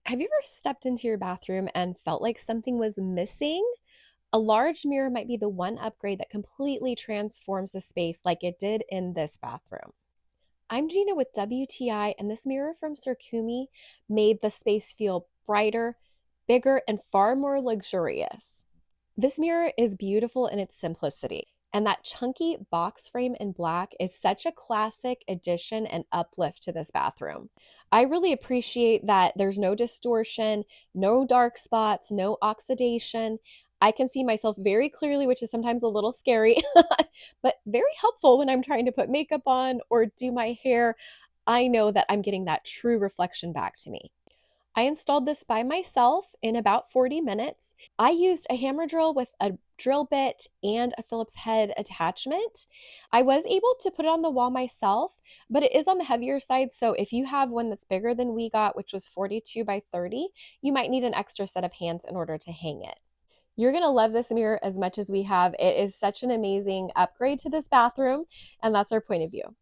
Have you ever stepped into your bathroom and felt like something was missing? A large mirror might be the one upgrade that completely transforms the space like it did in this bathroom. I'm Gina with WTI, and this mirror from CIRCUMI made the space feel brighter, bigger, and far more luxurious. This mirror is beautiful in its simplicity, and that chunky box frame in black is such a classic addition and uplift to this bathroom. I really appreciate that there's no distortion, no dark spots, no oxidation. I can see myself very clearly, which is sometimes a little scary, but very helpful when I'm trying to put makeup on or do my hair. I know that I'm getting that true reflection back to me. I installed this by myself in about 40 minutes. I used a hammer drill with a drill bit and a Phillips head attachment. I was able to put it on the wall myself, but it is on the heavier side. So if you have one that's bigger than we got, which was 42 by 30, you might need an extra set of hands in order to hang it. You're going to love this mirror as much as we have. It is such an amazing upgrade to this bathroom, and that's our point of view.